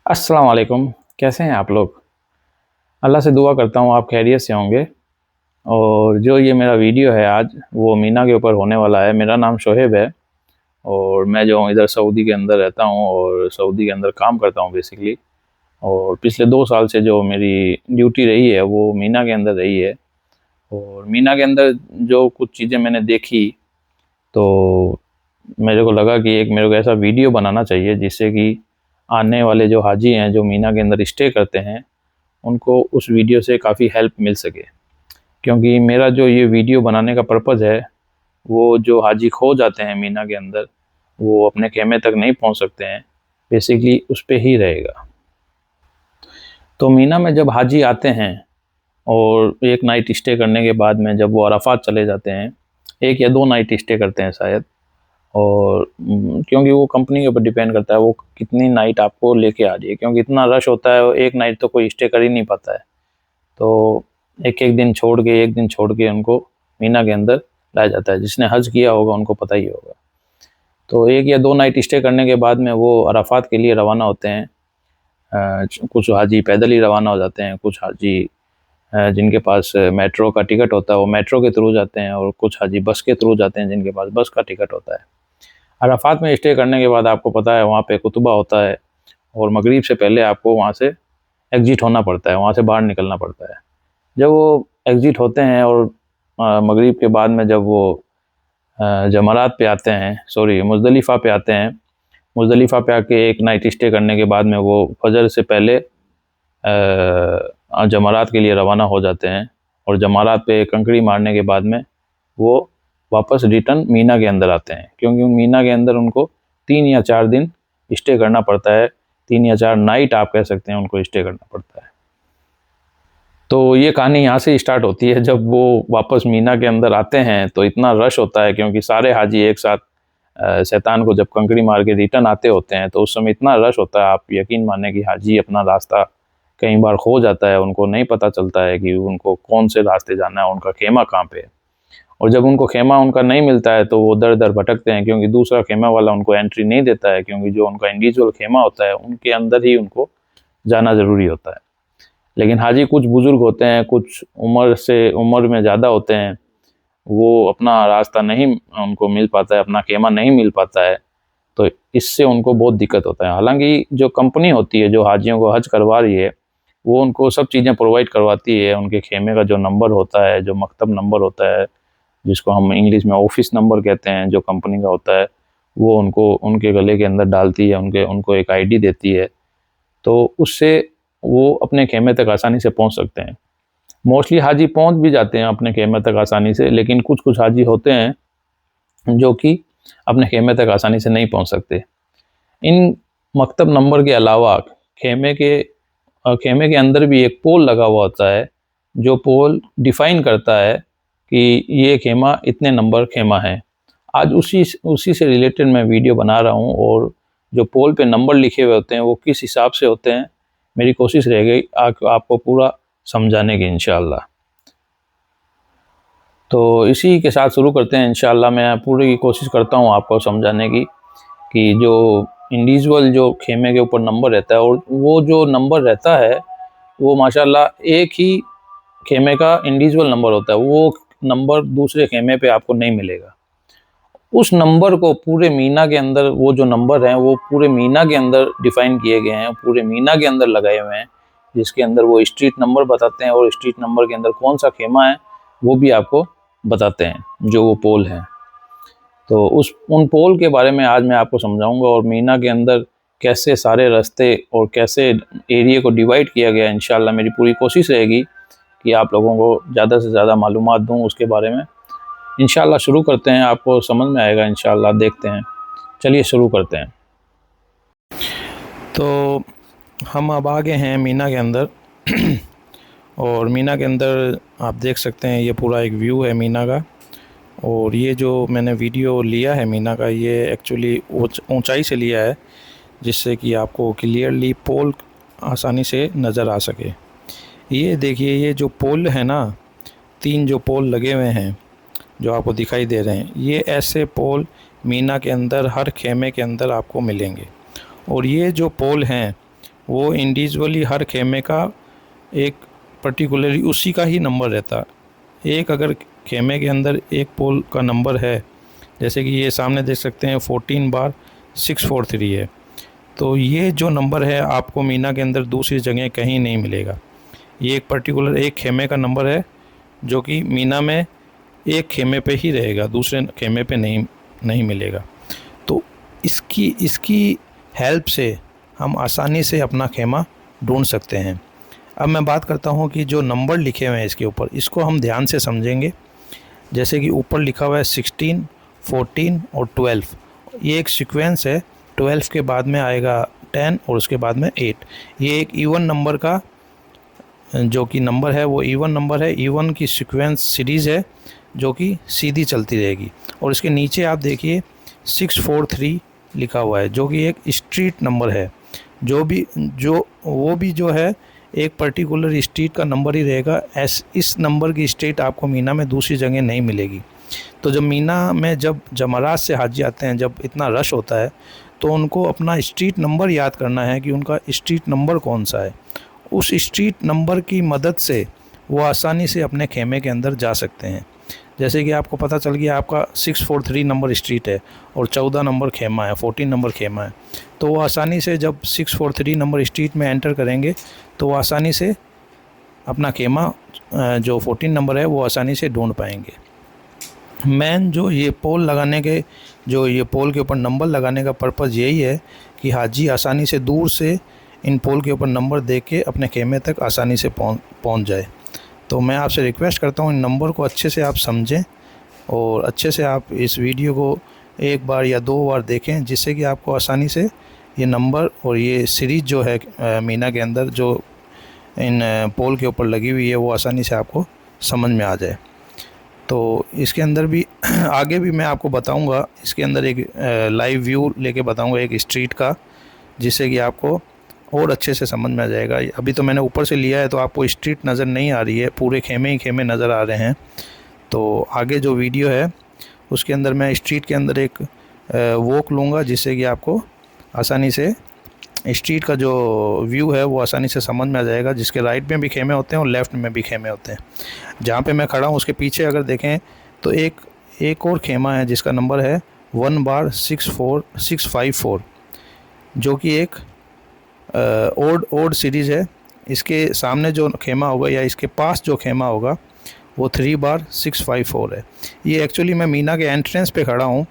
अस्सलाम वालेकुम। कैसे हैं आप लोग? अल्लाह से दुआ करता हूँ आप खैरियत से होंगे। और जो ये मेरा वीडियो है आज वो मीना के ऊपर होने वाला है। मेरा नाम शोहेब है और मैं जो हूँ इधर सऊदी के अंदर रहता हूँ और सऊदी के अंदर काम करता हूँ बेसिकली। और पिछले 2 साल से जो मेरी ड्यूटी रही है वो मीना के अंदर रही है। और मीना के अंदर जो कुछ चीज़ें मैंने देखी तो मेरे को लगा कि एक मेरे को ऐसा वीडियो बनाना चाहिए जिससे कि आने वाले जो हाजी हैं जो मीना के अंदर स्टे करते हैं उनको उस वीडियो से काफ़ी हेल्प मिल सके। क्योंकि मेरा जो ये वीडियो बनाने का पर्पज़ है वो जो हाजी खो जाते हैं मीना के अंदर वो अपने खेमे तक नहीं पहुंच सकते हैं, बेसिकली उस पे ही रहेगा। तो मीना में जब हाजी आते हैं और एक नाइट स्टे करने के बाद में जब वो अराफात चले जाते हैं, 1 या 2 नाइट स्टे करते हैं शायद। और क्योंकि वो कंपनी के ऊपर डिपेंड करता है वो कितनी नाइट आपको लेके आ रही है, क्योंकि इतना रश होता है, एक नाइट तो कोई स्टे कर ही नहीं पाता है। तो एक-एक दिन छोड़ के, 1 दिन छोड़ के उनको मीना के अंदर लाया जाता है। जिसने हज किया होगा उनको पता ही होगा। तो 1 या 2 नाइट स्टे करने के बाद में वो अराफात के लिए रवाना होते हैं। कुछ हाजी पैदल ही रवाना हो जाते हैं, कुछ हाजी जिनके पास मेट्रो का टिकट होता है वो मेट्रो के थ्रू जाते हैं और कुछ हाजी बस के थ्रू जाते हैं जिनके पास बस का टिकट होता है। अराफात में स्टे करने के बाद आपको पता है वहाँ पे कुतुबा होता है और मगरिब से पहले आपको वहाँ से एग्ज़िट होना पड़ता है, वहाँ से बाहर निकलना पड़ता है। जब वो एग्ज़िट होते हैं और मगरिब के बाद में जब वो जमरात पे आते हैं, सॉरी मुज़दलिफ़ा पे आते हैं, मुज़दलिफ़ा पे आके एक नाइट स्टे करने के बाद में वो फजर से पहले जमरात के लिए रवाना हो जाते हैं। और जमरात पे कंकड़ी मारने के बाद में वो वापस रिटर्न मीना के अंदर आते हैं, क्योंकि मीना के अंदर उनको 3 या 4 दिन स्टे करना पड़ता है। 3 या 4 नाइट आप कह सकते हैं उनको स्टे करना पड़ता है। तो ये कहानी यहाँ से स्टार्ट होती है। जब वो वापस मीना के अंदर आते हैं तो इतना रश होता है, क्योंकि सारे हाजी एक साथ शैतान को जब कंकड़ी मार के रिटर्न आते होते हैं तो उस समय इतना रश होता है, आप यकीन माने कि हाजी अपना रास्ता कई बार खो जाता है, उनको नहीं पता चलता है कि उनको कौन से रास्ते जाना है, उनका खेमा कहाँ पे है। और जब उनको खेमा उनका नहीं मिलता है तो वो दर-दर भटकते हैं, क्योंकि दूसरा खेमा वाला उनको एंट्री नहीं देता है, क्योंकि जो उनका इंडिविजुअल खेमा होता है उनके अंदर ही उनको जाना ज़रूरी होता है। लेकिन हाजी कुछ बुज़ुर्ग होते हैं, कुछ उम्र में ज़्यादा होते हैं, वो अपना रास्ता नहीं उनको मिल पाता है, अपना खेमा नहीं मिल पाता है, तो इससे उनको बहुत दिक्कत होता है। हालाँकि जो कंपनी होती है, जो हाजियों को हज करवा रही है, वो उनको सब चीज़ें प्रोवाइड करवाती है। उनके खेमे का जो नंबर होता है, जो मकतब नंबर होता है, जिसको हम इंग्लिश में ऑफ़िस नंबर कहते हैं, जो कंपनी का होता है, वो उनको उनके गले के अंदर डालती है, उनको एक आईडी देती है। तो उससे वो अपने खेमे तक आसानी से पहुँच सकते हैं। मोस्टली हाजी पहुँच भी जाते हैं अपने खेमे तक आसानी से, लेकिन कुछ-कुछ हाजी होते हैं जो कि अपने खेमे तक आसानी से नहीं पहुँच सकते। इन मकतब नंबर के अलावा खेमे के खेमे के अंदर भी एक पोल लगा हुआ होता है, जो पोल डिफ़ाइन करता है कि ये खेमा इतने नंबर खेमा है। आज उसी से रिलेटेड मैं वीडियो बना रहा हूँ और जो पोल पे नंबर लिखे हुए होते हैं वो किस हिसाब से होते हैं, मेरी कोशिश रहेगी आपको पूरा समझाने की इंशाअल्लाह। तो इसी के साथ शुरू करते हैं इंशाअल्लाह। मैं पूरी कोशिश करता हूँ आपको समझाने की कि जो इंडिविजुअल जो खेमे के ऊपर नंबर रहता है और वो जो नंबर रहता है वो माशाल्लाह एक ही खेमे का इंडिविजुअल नंबर होता है, वो नंबर दूसरे खेमे पे आपको नहीं मिलेगा। उस नंबर को पूरे मीना के अंदर, वो जो नंबर हैं वो पूरे मीना के अंदर डिफ़ाइन किए गए हैं, पूरे मीना के अंदर लगाए हुए हैं, जिसके अंदर वो स्ट्रीट नंबर बताते हैं और स्ट्रीट नंबर के अंदर कौन-सा खेमा है वो भी आपको बताते हैं, जो वो पोल हैं। तो उन पोल के बारे में आज मैं आपको समझाऊँगा और मीना के अंदर कैसे सारे रास्ते और कैसे एरिया को डिवाइड किया गया है। इंशाअल्लाह मेरी पूरी कोशिश रहेगी कि आप लोगों को ज़्यादा से ज़्यादा मालूमात दूँ उसके बारे में। इंशाअल्लाह शुरू करते हैं, आपको समझ में आएगा इंशाअल्लाह, देखते हैं। चलिए शुरू करते हैं। तो हम अब आ गए हैं मीना के अंदर और मीना के अंदर आप देख सकते हैं ये पूरा एक व्यू है मीना का। और ये जो मैंने वीडियो लिया है मीना का, ये एक्चुअली ऊंचाई से लिया है, जिससे कि आपको क्लियरली पोल आसानी से नज़र आ सके। ये देखिए, ये जो पोल है ना, 3 जो पोल लगे हुए हैं जो आपको दिखाई दे रहे हैं, ये ऐसे पोल मीना के अंदर हर खेमे के अंदर आपको मिलेंगे। और ये जो पोल हैं वो इंडिविजुअली हर खेमे का एक पर्टिकुलरली उसी का ही नंबर रहता। एक अगर खेमे के अंदर एक पोल का नंबर है, जैसे कि ये सामने देख सकते हैं 14/643 है, तो ये जो नंबर है आपको मीना के अंदर दूसरी जगह कहीं नहीं मिलेगा। ये एक पर्टिकुलर एक खेमे का नंबर है जो कि मीना में एक खेमे पे ही रहेगा, दूसरे खेमे पे नहीं मिलेगा। तो इसकी हेल्प से हम आसानी से अपना खेमा ढूंढ सकते हैं। अब मैं बात करता हूँ कि जो नंबर लिखे हुए हैं इसके ऊपर, इसको हम ध्यान से समझेंगे। जैसे कि ऊपर लिखा हुआ है 16, 14 और 12, ये एक सीक्वेंस है। 12 के बाद में आएगा 10 और उसके बाद में 8। ये एक इवन नंबर का जो कि नंबर है वो इवन नंबर है, इवन की सीक्वेंस सीरीज़ है जो कि सीधी चलती रहेगी। और इसके नीचे आप देखिए 643 लिखा हुआ है जो कि एक स्ट्रीट नंबर है। वो भी जो है एक पर्टिकुलर स्ट्रीट का नंबर ही रहेगा। इस नंबर की स्ट्रीट आपको मीना में दूसरी जगह नहीं मिलेगी। तो जब मीना में जब जमरात से हाजी आते हैं, जब इतना रश होता है, तो उनको अपना स्ट्रीट नंबर याद करना है कि उनका स्ट्रीट नंबर कौन सा है। उस स्ट्रीट नंबर की मदद से वो आसानी से अपने खेमे के अंदर जा सकते हैं। जैसे कि आपको पता चल गया आपका 643 नंबर स्ट्रीट है और 14 नंबर खेमा है, 14 नंबर खेमा है, तो वो आसानी से जब 643 नंबर स्ट्रीट में एंटर करेंगे तो वो आसानी से अपना खेमा जो 14 नंबर है वो आसानी से ढूंढ पाएंगे। मेन जो ये पोल के ऊपर नंबर लगाने का पर्पज़ यही है कि हाजी आसानी से दूर से इन पोल के ऊपर नंबर देख के अपने खेमे तक आसानी से पहुंच जाए। तो मैं आपसे रिक्वेस्ट करता हूं इन नंबर को अच्छे से आप समझें और अच्छे से आप इस वीडियो को एक बार या दो बार देखें, जिससे कि आपको आसानी से ये नंबर और ये सीरीज़ जो है मीना के अंदर जो इन पोल के ऊपर लगी हुई है वो आसानी से आपको समझ में आ जाए। तो इसके अंदर भी आगे भी मैं आपको बताऊंगा, इसके अंदर एक लाइव व्यू लेके बताऊंगा एक स्ट्रीट का, जिससे कि आपको और अच्छे से समझ में आ जाएगा। अभी तो मैंने ऊपर से लिया है तो आपको स्ट्रीट नज़र नहीं आ रही है, पूरे खेमे ही खेमे नज़र आ रहे हैं। तो आगे जो वीडियो है उसके अंदर मैं स्ट्रीट के अंदर एक वॉक लूँगा, जिससे कि आपको आसानी से स्ट्रीट का जो व्यू है वो आसानी से समझ में आ जाएगा, जिसके राइट में भी खेमे होते हैं और लेफ़्ट में भी खेमे होते हैं। जहाँ पे मैं खड़ा हूँ उसके पीछे अगर देखें तो एक और खेमा है जिसका नंबर है 1/64654, जो कि एक ओड सीरीज़ है। इसके सामने जो खेमा होगा या इसके पास जो खेमा होगा वो 3/654 है। ये एक्चुअली मैं मीना के एंट्रेंस पे खड़ा हूँ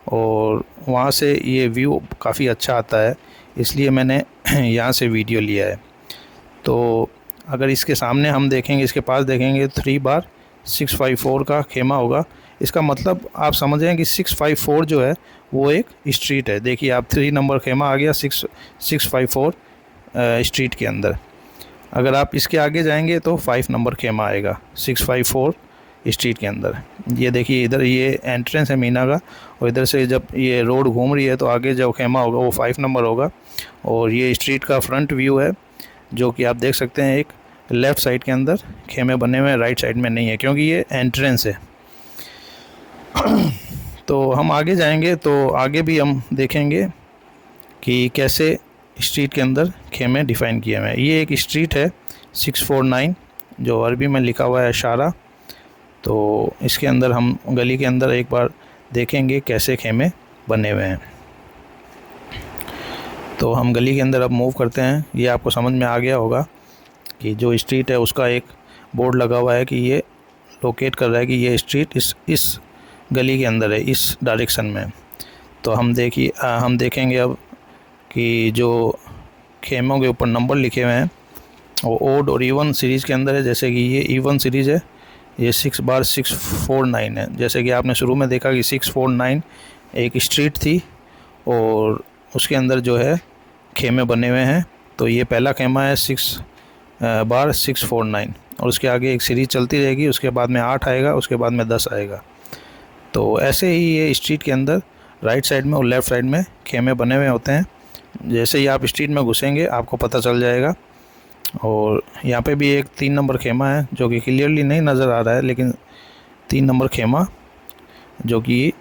और वहाँ से ये व्यू काफ़ी अच्छा आता है, इसलिए मैंने यहाँ से वीडियो लिया है। तो अगर इसके सामने हम देखेंगे, इसके पास देखेंगे 3/654 का खेमा होगा। इसका मतलब आप समझ रहे हैं कि 654 जो है वो एक स्ट्रीट है। देखिए आप 3 नंबर खेमा आ गया 654 स्ट्रीट के अंदर। अगर आप इसके आगे जाएंगे तो 5 नंबर खेमा आएगा 654 स्ट्रीट के अंदर। ये देखिए इधर ये एंट्रेंस है मीना का, और इधर से जब ये रोड घूम रही है तो आगे जो खेमा होगा वो 5 नंबर होगा। और ये स्ट्रीट का फ्रंट व्यू है जो कि आप देख सकते हैं, एक लेफ़्ट साइड के अंदर खेमे बने हुए हैं, राइट साइड में नहीं है क्योंकि ये एंट्रेंस है। तो हम आगे जाएंगे तो आगे भी हम देखेंगे कि कैसे स्ट्रीट के अंदर खेमे डिफ़ाइन किए हुए हैं। ये एक स्ट्रीट है 649 जो अरबी में लिखा हुआ है इशारा। तो इसके अंदर हम गली के अंदर एक बार देखेंगे कैसे खेमे बने हुए हैं। तो हम गली के अंदर अब मूव करते हैं। ये आपको समझ में आ गया होगा कि जो स्ट्रीट है उसका एक बोर्ड लगा हुआ है कि ये लोकेट कर रहा है कि ये स्ट्रीट इस गली के अंदर है, इस डायरेक्शन में। तो हम देखेंगे अब कि जो खेमों के ऊपर नंबर लिखे हुए हैं वो ओड और इवन सीरीज़ के अंदर है। जैसे कि ये इवन सीरीज़ है, ये 6/649 है। जैसे कि आपने शुरू में देखा कि 649 एक स्ट्रीट थी और उसके अंदर जो है खेमे बने हुए हैं। तो ये पहला खेमा है 6/649 और उसके आगे एक सीरीज़ चलती रहेगी, उसके बाद में 8 आएगा, उसके बाद में 10 आएगा। तो ऐसे ही ये स्ट्रीट के अंदर राइट साइड में और लेफ़्ट साइड में खेमे बने हुए होते हैं। जैसे ही आप स्ट्रीट में घुसेंगे आपको पता चल जाएगा। और यहाँ पे भी एक 3 नंबर खेमा है जो कि क्लियरली नहीं नज़र आ रहा है, लेकिन 3 नंबर खेमा जो कि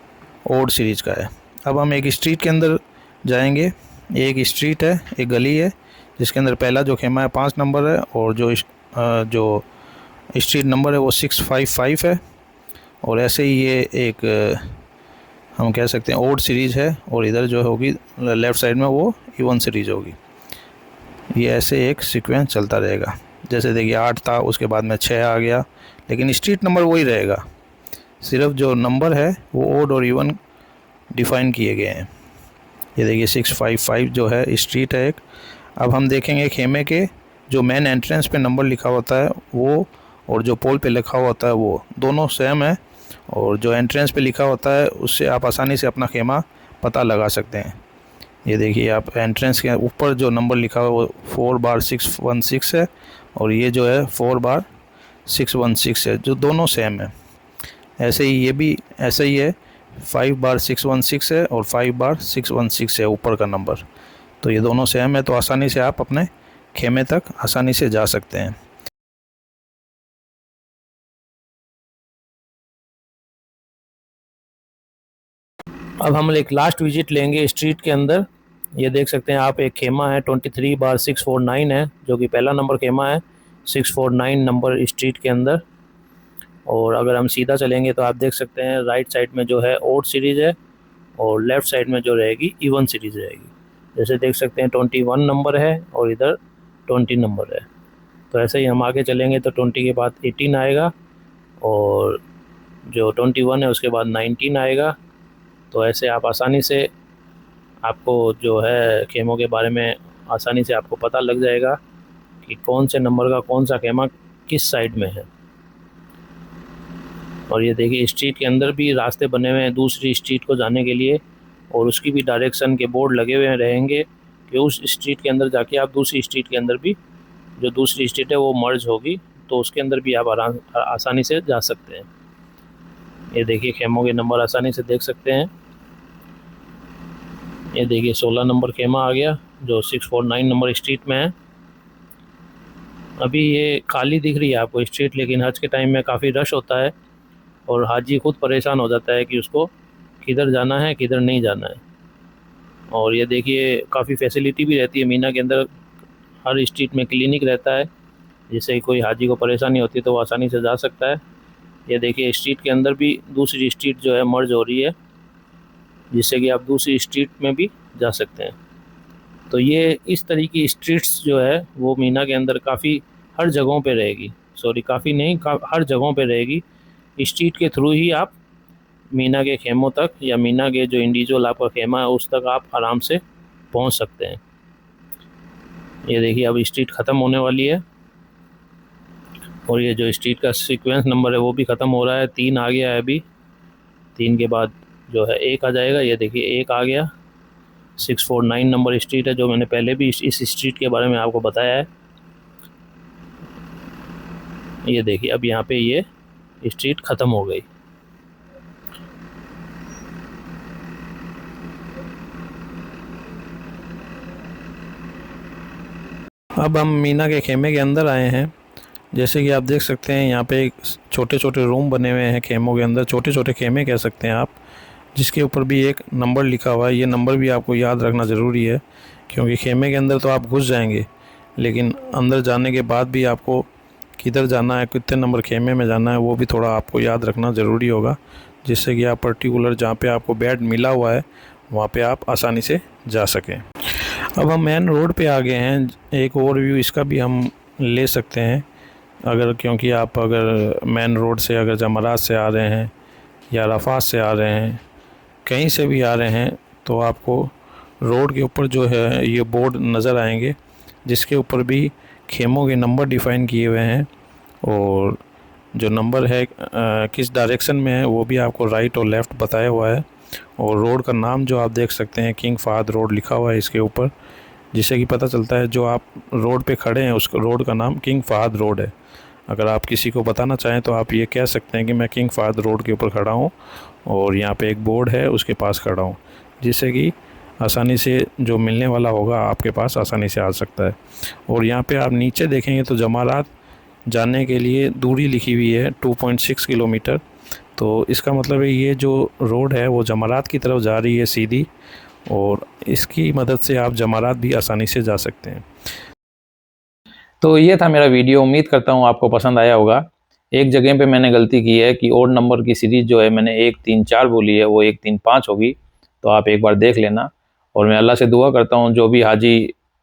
ओड सीरीज़ का है। अब हम एक स्ट्रीट के अंदर जाएंगे। एक स्ट्रीट है, एक गली है जिसके अंदर पहला जो खेमा है 5 नंबर है और जो स्ट्रीट नंबर है वो 655 है। और ऐसे ही ये एक हम कह सकते हैं ओड सीरीज़ है और इधर जो होगी लेफ़्ट साइड में वो इवन सीरीज़ होगी। ये ऐसे एक सीक्वेंस चलता रहेगा। जैसे देखिए 8 था, उसके बाद में 6 आ गया, लेकिन स्ट्रीट नंबर वही रहेगा, सिर्फ जो नंबर है वो ओड और इवन डिफ़ाइन किए गए हैं। ये देखिए 655 जो है स्ट्रीट है एक। अब हम देखेंगे खेमे के जो मेन एंट्रेंस पे नंबर लिखा होता है वो और जो पोल पे लिखा होता है वो दोनों सेम है, और जो एंट्रेंस पे लिखा होता है उससे आप आसानी से अपना खेमा पता लगा सकते हैं। ये देखिए आप एंट्रेंस के ऊपर जो नंबर लिखा हुआ है वो 4/616 है और ये जो है 4/616 है, जो दोनों सेम है। ऐसे ही ये भी ऐसे ही है, 5/616 है और 5/616 है ऊपर का नंबर, तो ये दोनों सेम है, तो आसानी से आप अपने खेमे तक आसानी से जा सकते हैं। अब हम एक लास्ट विजिट लेंगे स्ट्रीट के अंदर। ये देख सकते हैं आप, एक खेमा है 23/649 है, जो कि पहला नंबर खेमा है 649 नंबर स्ट्रीट के अंदर। और अगर हम सीधा चलेंगे तो आप देख सकते हैं राइट साइड में जो है ओड सीरीज़ है और लेफ़्ट साइड में जो रहेगी इवन सीरीज़ रहेगी। जैसे देख सकते हैं 21 नंबर है और इधर 20 नंबर है। तो ऐसे ही हम आगे चलेंगे तो 20 के बाद 18 आएगा और जो 21 है उसके बाद 19 आएगा। तो ऐसे आप आसानी से आपको जो है खेमों के बारे में आसानी से आपको पता लग जाएगा कि कौन से नंबर का कौन सा खेमा किस साइड में है। और ये देखिए स्ट्रीट के अंदर भी रास्ते बने हुए हैं दूसरी स्ट्रीट को जाने के लिए, और उसकी भी डायरेक्शन के बोर्ड लगे हुए रहेंगे कि उस स्ट्रीट के अंदर जाके आप दूसरी स्ट्रीट के अंदर भी, जो दूसरी स्ट्रीट है वो मर्ज होगी, तो उसके अंदर भी आप आसानी से जा सकते हैं। ये देखिए खेमों के नंबर आसानी से देख सकते हैं। ये देखिए 16 नंबर खेमा आ गया जो 649 नंबर स्ट्रीट में है। अभी ये खाली दिख रही है आपको स्ट्रीट, लेकिन हज के टाइम में काफ़ी रश होता है और हाजी खुद परेशान हो जाता है कि उसको किधर जाना है किधर नहीं जाना है। और ये देखिए काफ़ी फैसिलिटी भी रहती है मीना के अंदर, हर स्ट्रीट में क्लिनिक रहता है, जिससे कोई हाजी को परेशानी होती है तो वो आसानी से जा सकता है। ये देखिए स्ट्रीट के अंदर भी दूसरी स्ट्रीट जो है मर्ज हो रही है, जिससे कि आप दूसरी स्ट्रीट में भी जा सकते हैं। तो ये इस तरीके की स्ट्रीट्स जो है वो मीना के अंदर काफ़ी हर जगहों पे रहेगी, काफ़ी नहीं हर जगहों पे रहेगी। स्ट्रीट के थ्रू ही आप मीना के खेमों तक या मीना के जो इंडिविजुअल आपका खेमा है उस तक आप आराम से पहुंच सकते हैं। ये देखिए अब स्ट्रीट ख़त्म होने वाली है और ये जो स्ट्रीट का सीक्वेंस नंबर है वो भी ख़त्म हो रहा है। 3 आ गया है अभी, 3 के बाद जो है 1 आ जाएगा। ये देखिए 1 आ गया। 649 नंबर स्ट्रीट है, जो मैंने पहले भी इस स्ट्रीट के बारे में आपको बताया है। ये देखिए अब यहाँ पे ये स्ट्रीट ख़त्म हो गई। अब हम मीना के खेमे के अंदर आए हैं। जैसे कि आप देख सकते हैं यहाँ पे छोटे छोटे रूम बने हुए हैं खेमों के अंदर, छोटे छोटे खेमे कह सकते हैं आप, जिसके ऊपर भी एक नंबर लिखा हुआ है। ये नंबर भी आपको याद रखना ज़रूरी है, क्योंकि खेमे के अंदर तो आप घुस जाएंगे, लेकिन अंदर जाने के बाद भी आपको किधर जाना है, कितने नंबर खेमे में जाना है, वो भी थोड़ा आपको याद रखना ज़रूरी होगा, जिससे कि आप पर्टिकुलर जहाँ पे आपको बेड मिला हुआ है वहाँ पे आप आसानी से जा सकें। अब हम मेन रोड पे आ गए हैं। एक ओवरव्यू इसका भी हम ले सकते हैं, क्योंकि आप अगर मेन रोड से अगर जमरात से आ रहे हैं या रफात से आ रहे हैं, कहीं से भी आ रहे हैं, तो आपको रोड के ऊपर जो है ये बोर्ड नज़र आएंगे, जिसके ऊपर भी खेमों के नंबर डिफ़ाइन किए हुए हैं, और जो नंबर है किस डायरेक्शन में है वो भी आपको राइट और लेफ़्ट बताया हुआ है। और रोड का नाम जो आप देख सकते हैं किंग फहद रोड लिखा हुआ है इसके ऊपर, जिससे कि पता चलता है जो आप रोड पे खड़े हैं उस रोड का नाम किंग फहद रोड है। अगर आप किसी को बताना चाहें तो आप ये कह सकते हैं कि मैं किंग फहद रोड के ऊपर खड़ा हूँ और यहाँ पे एक बोर्ड है उसके पास खड़ा हूँ, जिससे कि आसानी से जो मिलने वाला होगा आपके पास आसानी से आ सकता है। और यहाँ पे आप नीचे देखेंगे तो जमारात जाने के लिए दूरी लिखी हुई है 2.6 किलोमीटर। तो इसका मतलब है ये जो रोड है वो जमारात की तरफ जा रही है सीधी, और इसकी मदद से आप जमारात भी आसानी से जा सकते हैं। तो ये था मेरा वीडियो, उम्मीद करता हूँ आपको पसंद आया होगा। एक जगह पे मैंने गलती की है कि ओड नंबर की सीरीज़ जो है मैंने 1 3 4 बोली है, वो 1 3 5 होगी, तो आप एक बार देख लेना। और मैं अल्लाह से दुआ करता हूँ जो भी हाजी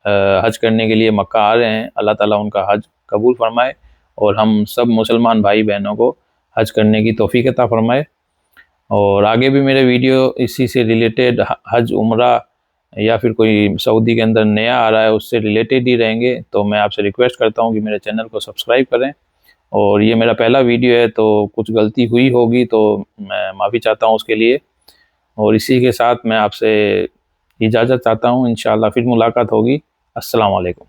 हज करने के लिए मक्का आ रहे हैं, अल्लाह ताला उनका हज कबूल फरमाए और हम सब मुसलमान भाई बहनों को हज करने की तौफीक अता फरमाए। और आगे भी मेरे वीडियो इसी से रिलेटेड हज उम्रा या फिर कोई सऊदी के अंदर नया आ रहा है उससे रिलेटेड ही रहेंगे। तो मैं आपसे रिक्वेस्ट करता हूँ कि मेरे चैनल को सब्सक्राइब करें। और ये मेरा पहला वीडियो है तो कुछ गलती हुई होगी तो मैं माफ़ी चाहता हूँ उसके लिए। और इसी के साथ मैं आपसे इजाज़त चाहता हूँ, इंशाअल्लाह फिर मुलाकात होगी। अस्सलाम वालेकुम।